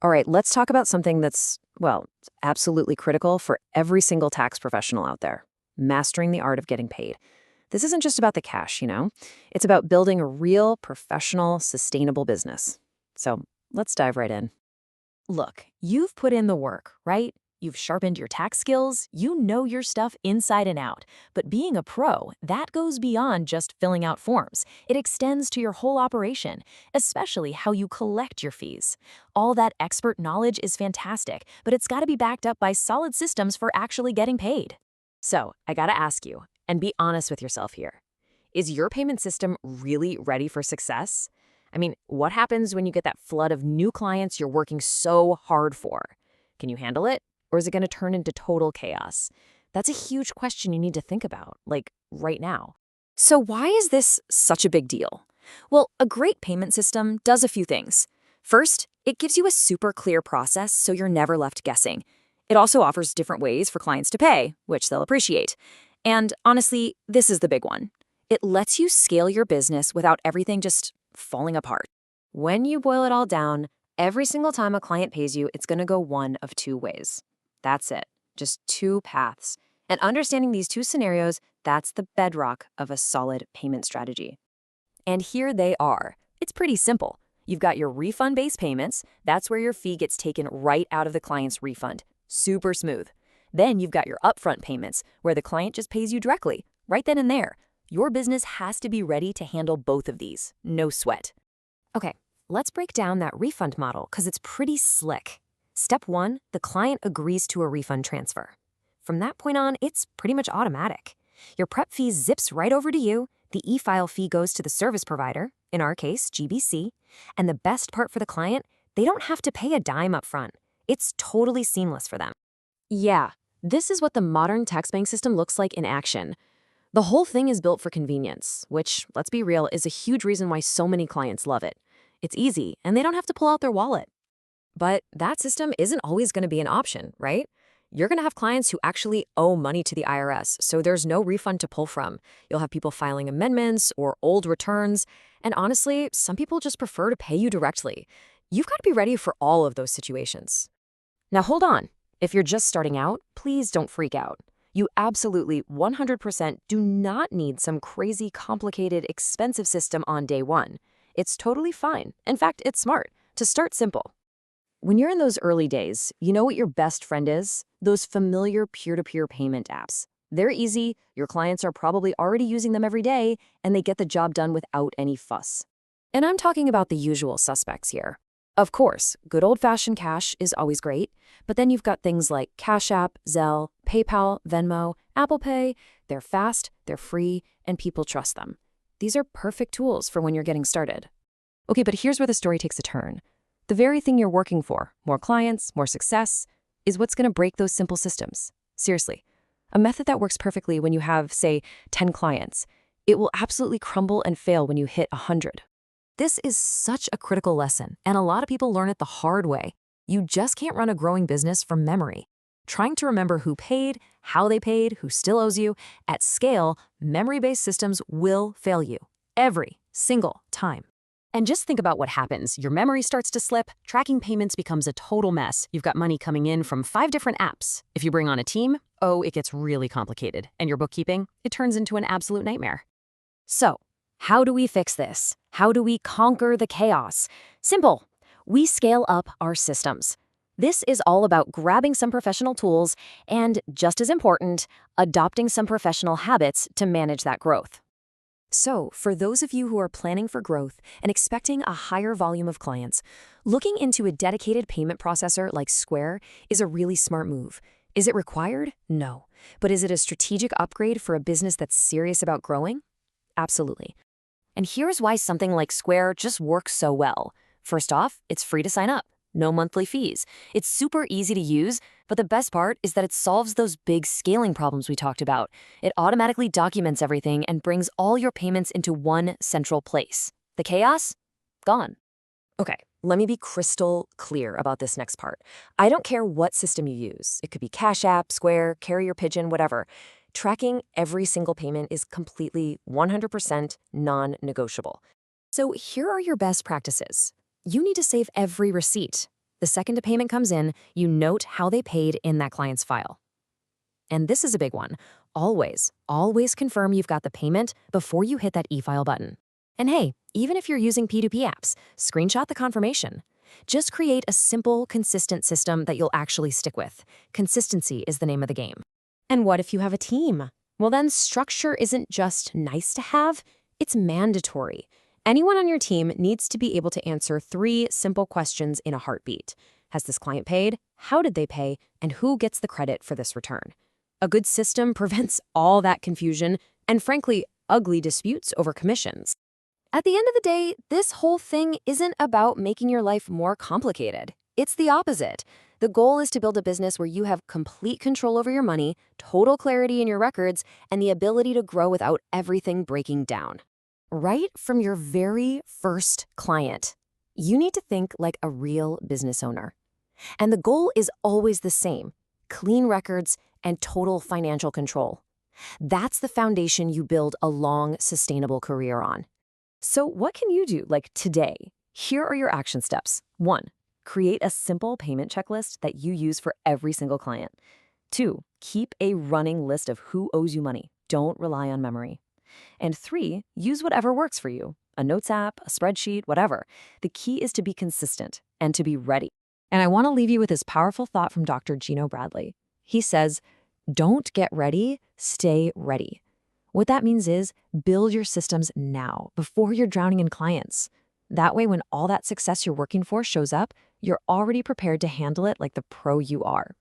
All right, let's talk about something that's, well, absolutely critical for every single tax professional out there: mastering the art of getting paid. This isn't just about the cash, you know? It's about building a real, professional, sustainable business. So let's dive right in. Look, you've put in the work, right? You've sharpened your tax skills, you know your stuff inside and out. But being a pro, that goes beyond just filling out forms. It extends to your whole operation, especially how you collect your fees. All that expert knowledge is fantastic, but it's got to be backed up by solid systems for actually getting paid. So, I gotta ask you, and be honest with yourself here. Is your payment system really ready for success? I mean, what happens when you get that flood of new clients you're working so hard for? Can you handle it? Or is it going to turn into total chaos? That's a huge question you need to think about, like right now. So why is this such a big deal? Well, a great payment system does a few things. First, it gives you a super clear process so you're never left guessing. It also offers different ways for clients to pay, which they'll appreciate. And honestly, this is the big one. It lets you scale your business without everything just falling apart. When you boil it all down, every single time a client pays you, it's going to go one of two ways. That's it. Just two paths. And understanding these two scenarios, that's the bedrock of a solid payment strategy. And here they are. It's pretty simple. You've got your refund-based payments. That's where your fee gets taken right out of the client's refund. Super smooth. Then you've got your upfront payments, where the client just pays you directly, right then and there. Your business has to be ready to handle both of these. No sweat. Okay, let's break down that refund model because it's pretty slick. Step one, the client agrees to a refund transfer. From that point on, it's pretty much automatic. Your prep fee zips right over to you, the e-file fee goes to the service provider, in our case, GBC, and the best part for the client, they don't have to pay a dime up front. It's totally seamless for them. Yeah, this is what the modern tax bank system looks like in action. The whole thing is built for convenience, which, let's be real, is a huge reason why so many clients love it. It's easy, and they don't have to pull out their wallet. But that system isn't always going to be an option, right? You're going to have clients who actually owe money to the IRS, so there's no refund to pull from. You'll have people filing amendments or old returns, and honestly, some people just prefer to pay you directly. You've got to be ready for all of those situations. Now hold on. If you're just starting out, please don't freak out. You absolutely 100% do not need some crazy, complicated, expensive system on day one. It's totally fine. In fact, it's smart to start simple. When you're in those early days, you know what your best friend is? Those familiar peer-to-peer payment apps. They're easy, your clients are probably already using them every day, and they get the job done without any fuss. And I'm talking about the usual suspects here. Of course, good old-fashioned cash is always great, but then you've got things like Cash App, Zelle, PayPal, Venmo, Apple Pay. They're fast, they're free, and people trust them. These are perfect tools for when you're getting started. Okay, but here's where the story takes a turn. The very thing you're working for, more clients, more success, is what's going to break those simple systems. Seriously, a method that works perfectly when you have, say, 10 clients, it will absolutely crumble and fail when you hit 100. This is such a critical lesson, and a lot of people learn it the hard way. You just can't run a growing business from memory. Trying to remember who paid, how they paid, who still owes you, at scale, memory-based systems will fail you. Every single time. And just think about what happens. Your memory starts to slip, tracking payments becomes a total mess. You've got money coming in from 5 different apps. If you bring on a team, oh, it gets really complicated. And your bookkeeping, it turns into an absolute nightmare. So, how do we fix this? How do we conquer the chaos? Simple. We scale up our systems. This is all about grabbing some professional tools and, just as important, adopting some professional habits to manage that growth. So, for those of you who are planning for growth and expecting a higher volume of clients, looking into a dedicated payment processor like Square is a really smart move. Is it required? No. But is it a strategic upgrade for a business that's serious about growing? Absolutely. And here's why something like Square just works so well. First off, it's free to sign up. No monthly fees. It's super easy to use, but the best part is that it solves those big scaling problems we talked about. It automatically documents everything and brings all your payments into one central place. The chaos? Gone. Okay, let me be crystal clear about this next part. I don't care what system you use. It could be Cash App, Square, Carrier Pigeon, whatever. Tracking every single payment is completely 100% non-negotiable. So here are your best practices. You need to save every receipt. The second a payment comes in, you note how they paid in that client's file. And this is a big one. Always confirm you've got the payment before you hit that e-file button. And hey, even if you're using P2P apps, screenshot the confirmation. Just create a simple, consistent system that you'll actually stick with. Consistency is the name of the game. And what if you have a team? Well, then structure isn't just nice to have, it's mandatory. Anyone on your team needs to be able to answer 3 simple questions in a heartbeat. Has this client paid? How did they pay? And who gets the credit for this return? A good system prevents all that confusion and, frankly, ugly disputes over commissions. At the end of the day, this whole thing isn't about making your life more complicated. It's the opposite. The goal is to build a business where you have complete control over your money, total clarity in your records, and the ability to grow without everything breaking down. Right from your very first client, you need to think like a real business owner. And the goal is always the same: clean records and total financial control. That's the foundation you build a long, sustainable career on. So what can you do, like today? Here are your action steps. 1. Create a simple payment checklist that you use for every single client. 2. Keep a running list of who owes you money. Don't rely on memory. And 3, use whatever works for you. A notes app, a spreadsheet, whatever. The key is to be consistent and to be ready. And I want to leave you with this powerful thought from Dr. Gino Bradley. He says, don't get ready, stay ready. What that means is build your systems now, before you're drowning in clients. That way, when all that success you're working for shows up, you're already prepared to handle it like the pro you are.